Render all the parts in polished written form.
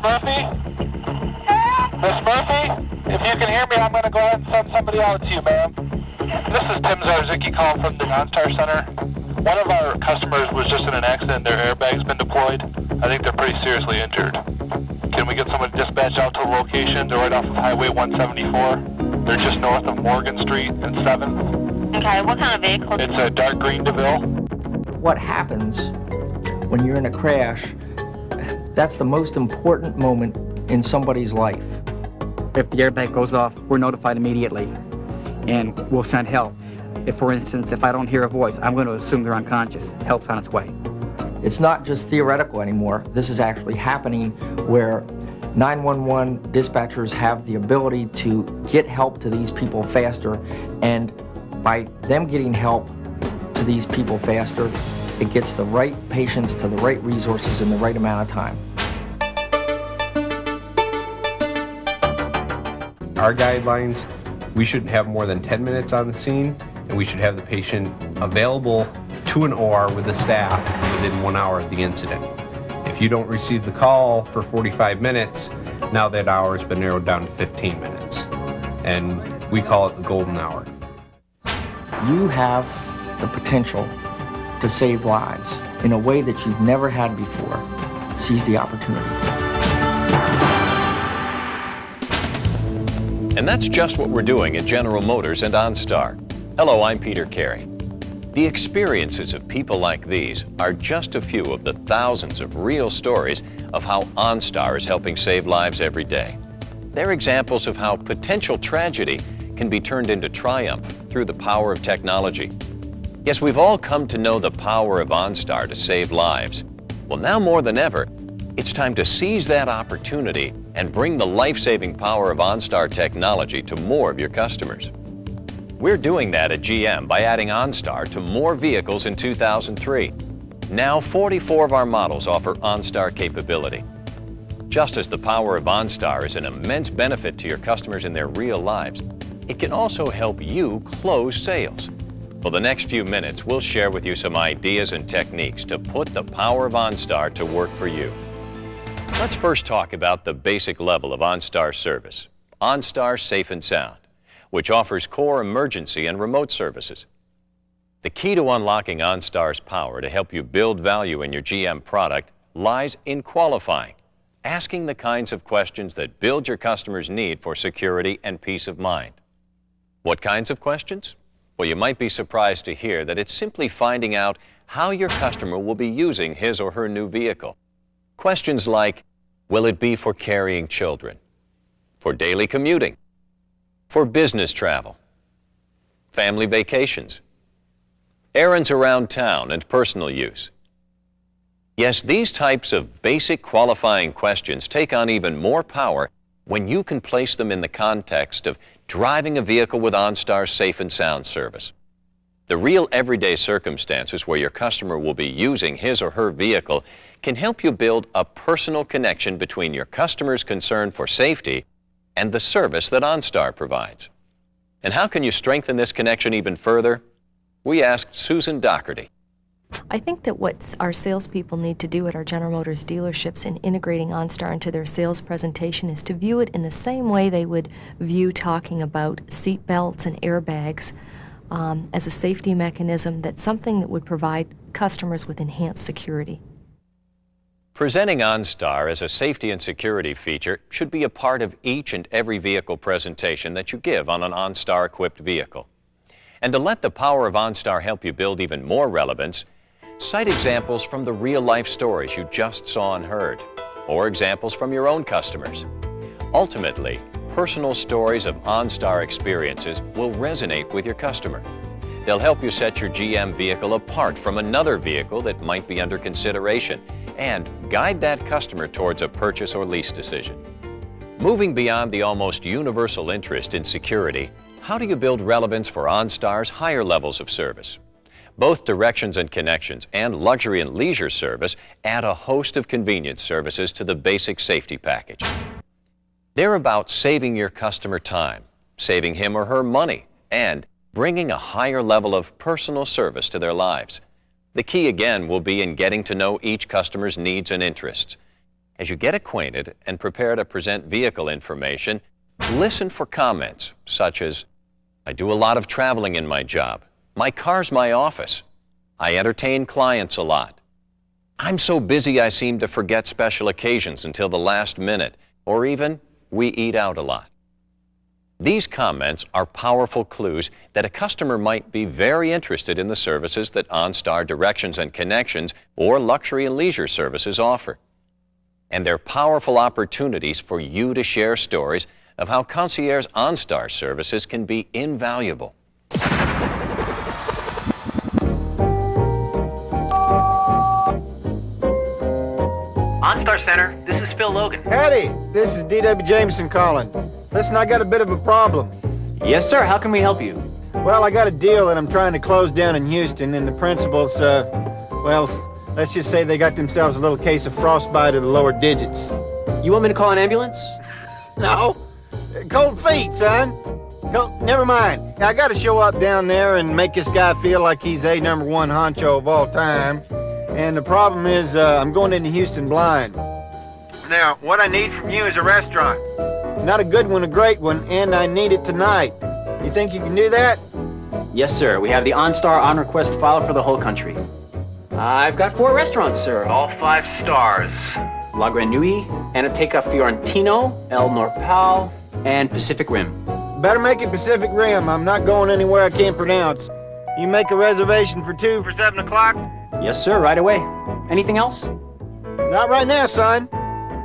Murphy? Miss Murphy? If you can hear me, I'm going to go ahead and send somebody out to you, ma'am. This is Tim Zarzicki calling from the OnStar Center. One of our customers was just in an accident. Their airbag's been deployed. I think they're pretty seriously injured. Can we get someone to dispatch out to the location? They're right off of Highway 174. They're just north of Morgan Street and 7th. Okay, what kind of vehicle? It's a dark green DeVille. What happens when you're in a crash, that's the most important moment in somebody's life. If the airbag goes off, we're notified immediately, and we'll send help. If, for instance, if I don't hear a voice, I'm going to assume they're unconscious. Help's on its way. It's not just theoretical anymore. This is actually happening where 911 dispatchers have the ability to get help to these people faster, and by them getting help to these people faster, it gets the right patients to the right resources in the right amount of time. Our guidelines, we shouldn't have more than 10 minutes on the scene, and we should have the patient available to an OR with the staff within 1 hour of the incident. If you don't receive the call for 45 minutes, now that hour has been narrowed down to 15 minutes. And we call it the golden hour. You have the potential to save lives in a way that you've never had before. Seize the opportunity. And that's just what we're doing at General Motors and OnStar. Hello, I'm Peter Carey. The experiences of people like these are just a few of the thousands of real stories of how OnStar is helping save lives every day. They're examples of how potential tragedy can be turned into triumph through the power of technology. Yes, we've all come to know the power of OnStar to save lives. Well, now more than ever, it's time to seize that opportunity and bring the life-saving power of OnStar technology to more of your customers. We're doing that at GM by adding OnStar to more vehicles in 2003. Now 44 of our models offer OnStar capability. Just as the power of OnStar is an immense benefit to your customers in their real lives, it can also help you close sales. For the next few minutes, we'll share with you some ideas and techniques to put the power of OnStar to work for you. Let's first talk about the basic level of OnStar service, OnStar Safe and Sound, which offers core emergency and remote services. The key to unlocking OnStar's power to help you build value in your GM product lies in qualifying, asking the kinds of questions that build your customers' need for security and peace of mind. What kinds of questions? Well, you might be surprised to hear that it's simply finding out how your customer will be using his or her new vehicle. Questions like, will it be for carrying children, for daily commuting, for business travel, family vacations, errands around town, and personal use? Yes, these types of basic qualifying questions take on even more power when you can place them in the context of driving a vehicle with OnStar's Safe and Sound service. The real everyday circumstances where your customer will be using his or her vehicle can help you build a personal connection between your customer's concern for safety and the service that OnStar provides. And how can you strengthen this connection even further? We asked Susan Doherty. I think that what our salespeople need to do at our General Motors dealerships in integrating OnStar into their sales presentation is to view it in the same way they would view talking about seat belts and airbags as a safety mechanism, that's something that would provide customers with enhanced security. Presenting OnStar as a safety and security feature should be a part of each and every vehicle presentation that you give on an OnStar-equipped vehicle. And to let the power of OnStar help you build even more relevance, cite examples from the real-life stories you just saw and heard, or examples from your own customers. Ultimately, personal stories of OnStar experiences will resonate with your customer. They'll help you set your GM vehicle apart from another vehicle that might be under consideration and guide that customer towards a purchase or lease decision. Moving beyond the almost universal interest in security, how do you build relevance for OnStar's higher levels of service? Both Directions and Connections and Luxury and Leisure service add a host of convenience services to the basic safety package. They're about saving your customer time, saving him or her money, and bringing a higher level of personal service to their lives. The key again will be in getting to know each customer's needs and interests. As you get acquainted and prepare to present vehicle information, listen for comments such as, "I do a lot of traveling in my job. My car's my office. I entertain clients a lot. I'm so busy I seem to forget special occasions until the last minute," or even, "We eat out a lot." These comments are powerful clues that a customer might be very interested in the services that OnStar Directions and Connections or Luxury and Leisure Services offer. And they're powerful opportunities for you to share stories of how concierge OnStar services can be invaluable. OnStar Center, this is Phil Logan. Howdy, this is D.W. Jameson calling. Listen, I got a bit of a problem. Yes, sir. How can we help you? Well, I got a deal that I'm trying to close down in Houston, and the principals, well, let's just say they got themselves a little case of frostbite of the lower digits. You want me to call an ambulance? No, cold feet, son. Never mind. I got to show up down there and make this guy feel like he's a #1 honcho of all time. And the problem is, I'm going into Houston blind. Now, what I need from you is a restaurant. Not a good one, a great one, and I need it tonight. You think you can do that? Yes, sir. We have the OnStar on request file for the whole country. I've got 4 restaurants, sir. All 5 stars. La Grenouille, Anateca Fiorentino, El Norpal, and Pacific Rim. Better make it Pacific Rim. I'm not going anywhere I can't pronounce. You make a reservation for 2 for 7 o'clock? Yes, sir. Right away. Anything else? Not right now, son.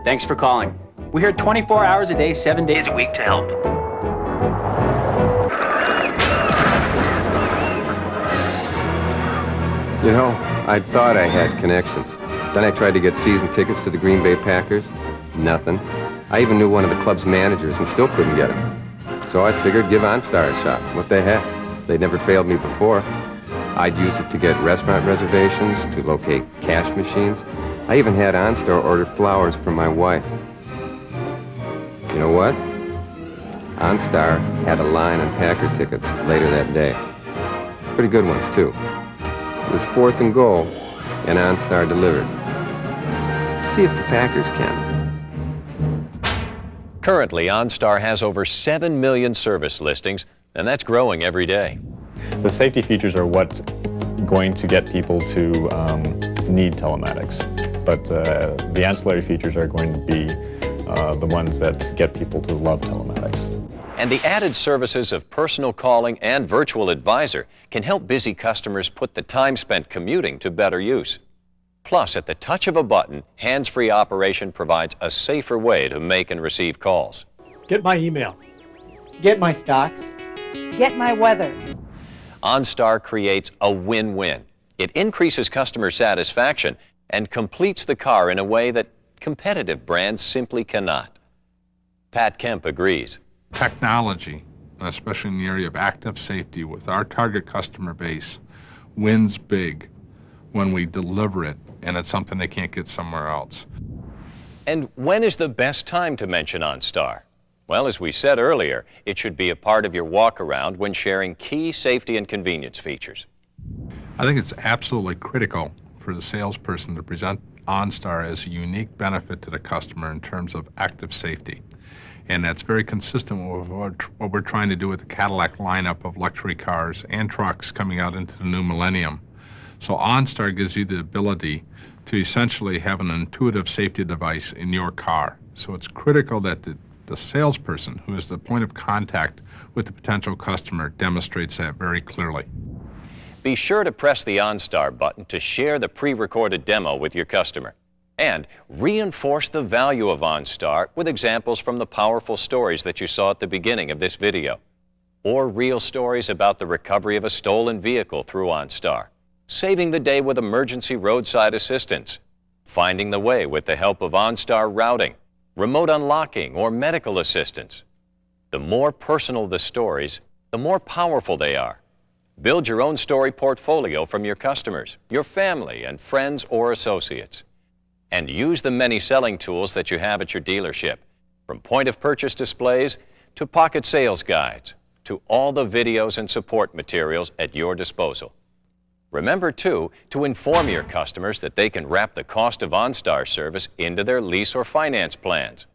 Thanks for calling. We're here 24 hours a day, 7 days a week to help. You know, I thought I had connections. Then I tried to get season tickets to the Green Bay Packers. Nothing. I even knew one of the club's managers and still couldn't get him. So I figured give OnStar a shot. What the heck? They'd never failed me before. I'd used it to get restaurant reservations, to locate cash machines. I even had OnStar order flowers for my wife. You know what? OnStar had a line on Packer tickets later that day. Pretty good ones, too. It was 4th and goal, and OnStar delivered. See if the Packers can. Currently, OnStar has over 7 million service listings, and that's growing every day. The safety features are what's going to get people to need telematics, but the ancillary features are going to be the ones that get people to love telematics. And the added services of personal calling and virtual advisor can help busy customers put the time spent commuting to better use. Plus, at the touch of a button, hands-free operation provides a safer way to make and receive calls. Get my email. Get my stocks. Get my weather. OnStar creates a win-win. It increases customer satisfaction and completes the car in a way that competitive brands simply cannot. Pat Kemp agrees. Technology, and especially in the area of active safety with our target customer base, wins big when we deliver it, and it's something they can't get somewhere else. And when is the best time to mention OnStar? Well, as we said earlier, it should be a part of your walk-around when sharing key safety and convenience features. I think it's absolutely critical for the salesperson to present OnStar as a unique benefit to the customer in terms of active safety. And that's very consistent with what we're trying to do with the Cadillac lineup of luxury cars and trucks coming out into the new millennium. So OnStar gives you the ability to essentially have an intuitive safety device in your car. So it's critical that the salesperson, who is the point of contact with the potential customer, demonstrates that very clearly. Be sure to press the OnStar button to share the pre-recorded demo with your customer. And reinforce the value of OnStar with examples from the powerful stories that you saw at the beginning of this video. Or real stories about the recovery of a stolen vehicle through OnStar, saving the day with emergency roadside assistance, finding the way with the help of OnStar routing, remote unlocking, or medical assistance. The more personal the stories, the more powerful they are. Build your own story portfolio from your customers, your family, and friends or associates. And use the many selling tools that you have at your dealership, from point-of-purchase displays to pocket sales guides to all the videos and support materials at your disposal. Remember, too, to inform your customers that they can wrap the cost of OnStar service into their lease or finance plans.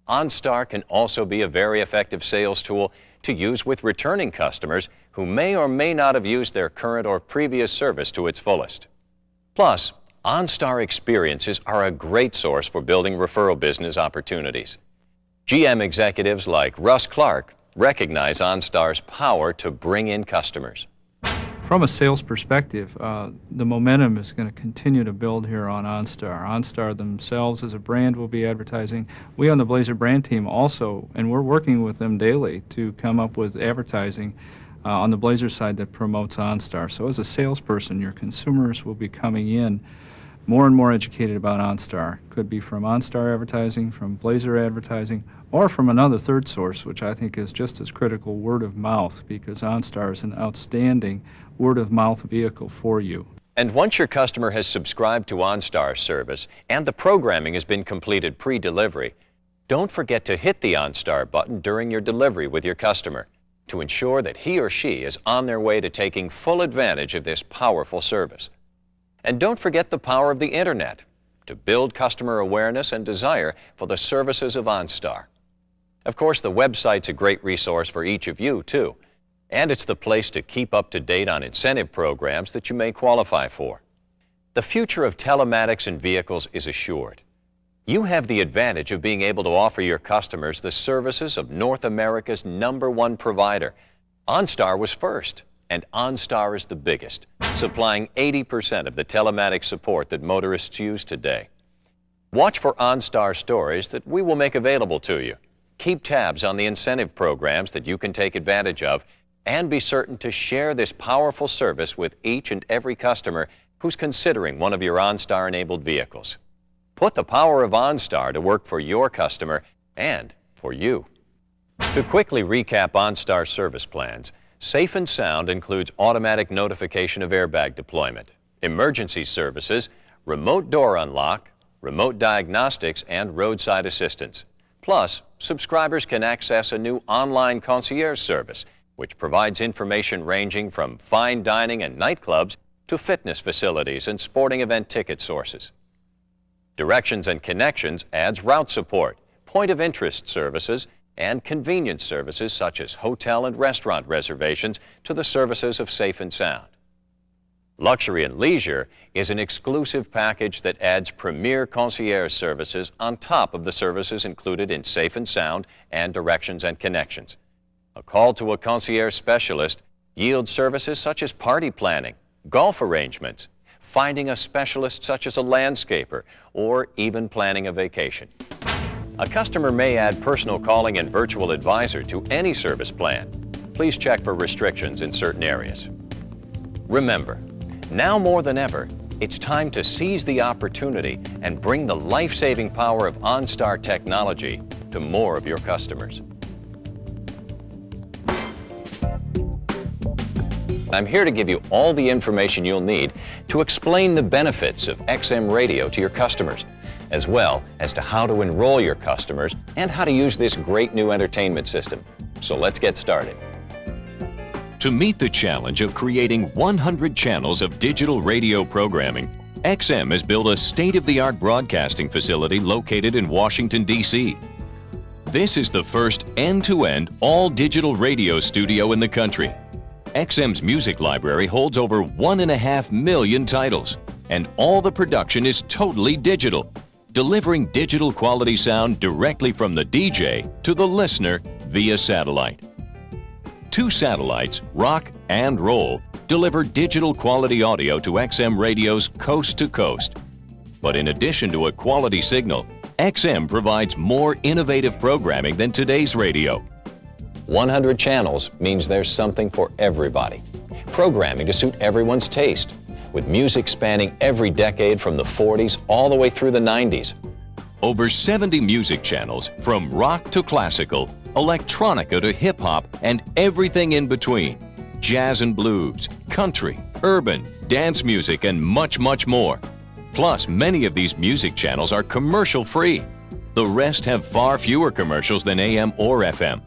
OnStar can also be a very effective sales tool to use with returning customers who may or may not have used their current or previous service to its fullest. Plus, OnStar experiences are a great source for building referral business opportunities. GM executives like Russ Clark recognize OnStar's power to bring in customers. From a sales perspective, the momentum is going to continue to build here on OnStar. OnStar themselves as a brand will be advertising. We on the Blazer brand team also, and we're working with them daily to come up with advertising on the Blazer side that promotes OnStar. So as a salesperson, your consumers will be coming in more and more educated about OnStar. Could be from OnStar advertising, from Blazer advertising, or from another third source, which I think is just as critical, word of mouth, because OnStar is an outstanding word of mouth vehicle for you. And once your customer has subscribed to OnStar service and the programming has been completed pre-delivery, don't forget to hit the OnStar button during your delivery with your customer to ensure that he or she is on their way to taking full advantage of this powerful service. And don't forget the power of the Internet to build customer awareness and desire for the services of OnStar. Of course, the website's a great resource for each of you, too. And it's the place to keep up to date on incentive programs that you may qualify for. The future of telematics and vehicles is assured. You have the advantage of being able to offer your customers the services of North America's #1 provider. OnStar was first, and OnStar is the biggest, supplying 80% of the telematics support that motorists use today. Watch for OnStar stories that we will make available to you. Keep tabs on the incentive programs that you can take advantage of, and be certain to share this powerful service with each and every customer who's considering one of your OnStar-enabled vehicles. Put the power of OnStar to work for your customer and for you. To quickly recap OnStar service plans, Safe and Sound includes automatic notification of airbag deployment, emergency services, remote door unlock, remote diagnostics, and roadside assistance. Plus, subscribers can access a new online concierge service, which provides information ranging from fine dining and nightclubs to fitness facilities and sporting event ticket sources. Directions and Connections adds route support, point of interest services, and convenience services such as hotel and restaurant reservations to the services of Safe and Sound. Luxury and Leisure is an exclusive package that adds premier concierge services on top of the services included in Safe and Sound and Directions and Connections. A call to a concierge specialist yields services such as party planning, golf arrangements, finding a specialist such as a landscaper, or even planning a vacation. A customer may add personal calling and virtual advisor to any service plan. Please check for restrictions in certain areas. Remember, now more than ever, it's time to seize the opportunity and bring the life-saving power of OnStar technology to more of your customers. I'm here to give you all the information you'll need to explain the benefits of XM Radio to your customers, as well as to how to enroll your customers and how to use this great new entertainment system. So let's get started. To meet the challenge of creating 100 channels of digital radio programming, XM has built a state-of-the-art broadcasting facility located in Washington, D.C. This is the first end-to-end all-digital radio studio in the country. XM's music library holds over 1.5 million titles, and all the production is totally digital, delivering digital quality sound directly from the DJ to the listener via satellite. 2 satellites, Rock and Roll, deliver digital quality audio to XM radios coast to coast. But in addition to a quality signal, XM provides more innovative programming than today's radio. 100 channels means there's something for everybody. Programming to suit everyone's taste, with music spanning every decade from the 40s all the way through the 90s. Over 70 music channels, from rock to classical, electronica to hip-hop, and everything in between. Jazz and blues, country, urban, dance music, and much, much more. Plus, many of these music channels are commercial-free. The rest have far fewer commercials than AM or FM.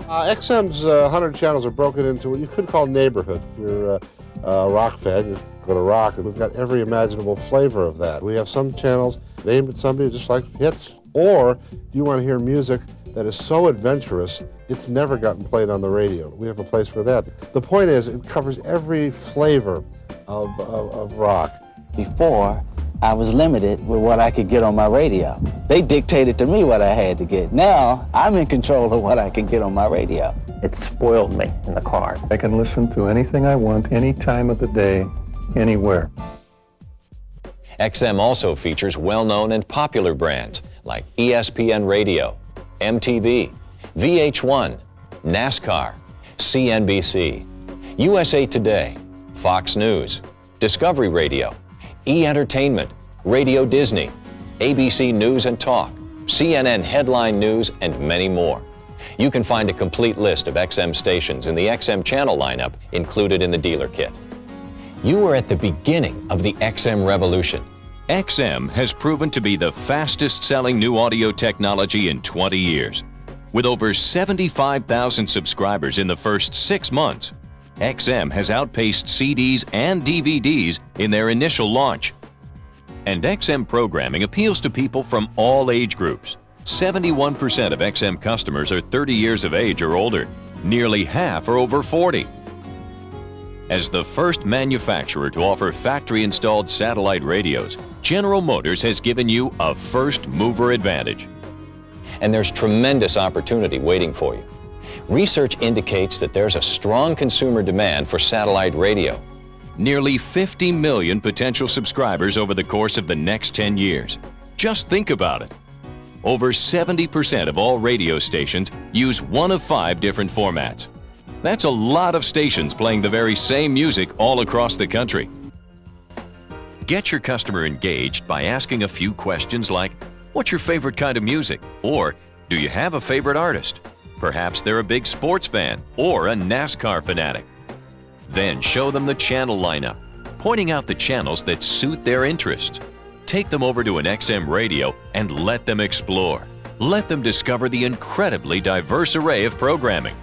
XM's 100 channels are broken into what you could call neighborhoods. You're rock fan, you go to rock, and we've got every imaginable flavor of that. We have some channels aimed at somebody just like hits, or you want to hear music that is so adventurous, it's never gotten played on the radio. We have a place for that. The point is, it covers every flavor of rock. Before, I was limited with what I could get on my radio. They dictated to me what I had to get. Now, I'm in control of what I can get on my radio. It spoiled me in the car. I can listen to anything I want, any time of the day, anywhere. XM also features well-known and popular brands like ESPN Radio, MTV, VH1, NASCAR, CNBC, USA Today, Fox News, Discovery Radio, E! Entertainment, Radio Disney, ABC News and Talk, CNN Headline News, and many more. You can find a complete list of XM stations in the XM channel lineup included in the dealer kit. You are at the beginning of the XM revolution. XM has proven to be the fastest-selling new audio technology in 20 years. With over 75,000 subscribers in the first 6 months, XM has outpaced CDs and DVDs in their initial launch. And XM programming appeals to people from all age groups. 71% of XM customers are 30 years of age or older. Nearly half are over 40. As the first manufacturer to offer factory-installed satellite radios, General Motors has given you a first-mover advantage. And there's tremendous opportunity waiting for you. Research indicates that there's a strong consumer demand for satellite radio. Nearly 50 million potential subscribers over the course of the next 10 years. Just think about it. Over 70% of all radio stations use one of 5 different formats. That's a lot of stations playing the very same music all across the country. Get your customer engaged by asking a few questions like, what's your favorite kind of music? Or, do you have a favorite artist? Perhaps they're a big sports fan or a NASCAR fanatic. Then show them the channel lineup, pointing out the channels that suit their interests. Take them over to an XM radio and let them explore. Let them discover the incredibly diverse array of programming.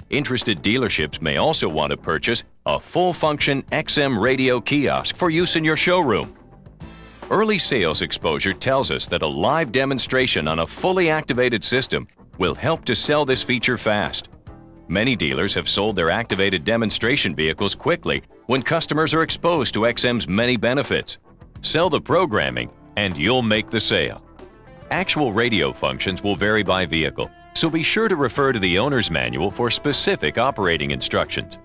Interested dealerships may also want to purchase a full-function XM radio kiosk for use in your showroom. Early sales exposure tells us that a live demonstration on a fully activated system will help to sell this feature fast. Many dealers have sold their activated demonstration vehicles quickly when customers are exposed to XM's many benefits. Sell the programming and you'll make the sale. Actual radio functions will vary by vehicle, so be sure to refer to the owner's manual for specific operating instructions.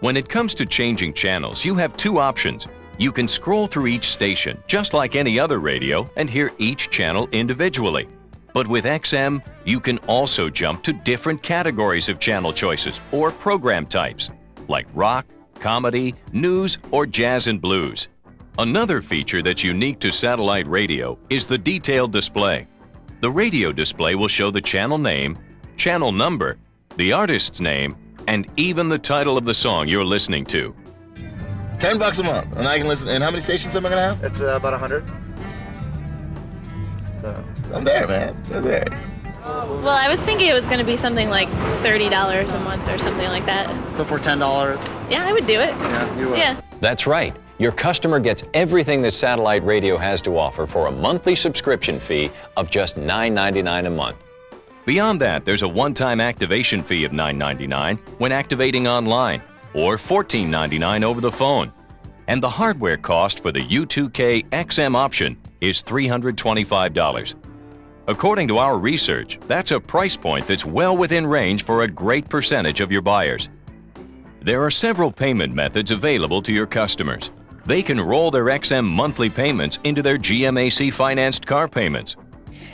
When it comes to changing channels, you have 2 options. You can scroll through each station just like any other radio and hear each channel individually. But with XM, you can also jump to different categories of channel choices or program types, like rock, comedy, news, or jazz and blues. Another feature that's unique to satellite radio is the detailed display. The radio display will show the channel name, channel number, the artist's name, and even the title of the song you're listening to. $10 a month, and I can listen. And how many stations am I gonna have? It's about 100. So I'm there, man. I'm there. Well, I was thinking it was going to be something like $30 a month or something like that. So for $10? Yeah, I would do it. Yeah, you would. Yeah. That's right. Your customer gets everything that satellite radio has to offer for a monthly subscription fee of just $9.99 a month. Beyond that, there's a one-time activation fee of $9.99 when activating online, or $14.99 over the phone. And the hardware cost for the U2K XM option is $325. According to our research, that's a price point that's well within range for a great percentage of your buyers. There are several payment methods available to your customers. They can roll their XM monthly payments into their GMAC financed car payments.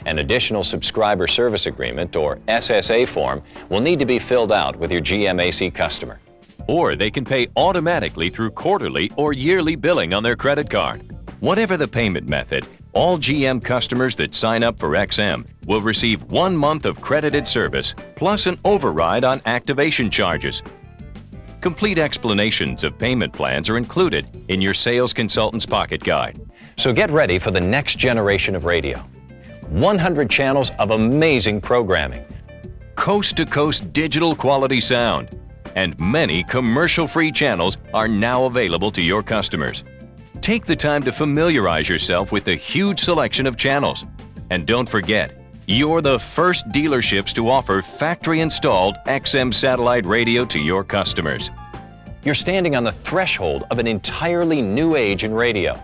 An additional subscriber service agreement, or SSA form, will need to be filled out with your GMAC customer. Or they can pay automatically through quarterly or yearly billing on their credit card. Whatever the payment method, all GM customers that sign up for XM will receive 1 month of credited service plus an override on activation charges. Complete explanations of payment plans are included in your sales consultant's pocket guide. So get ready for the next generation of radio. 100 channels of amazing programming. Coast-to-coast digital quality sound. and many commercial-free channels are now available to your customers. Take the time to familiarize yourself with the huge selection of channels. And don't forget, you're the first dealerships to offer factory-installed XM satellite radio to your customers. You're standing on the threshold of an entirely new age in radio.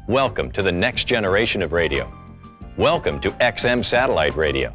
Welcome to the next generation of radio. Welcome to XM satellite radio.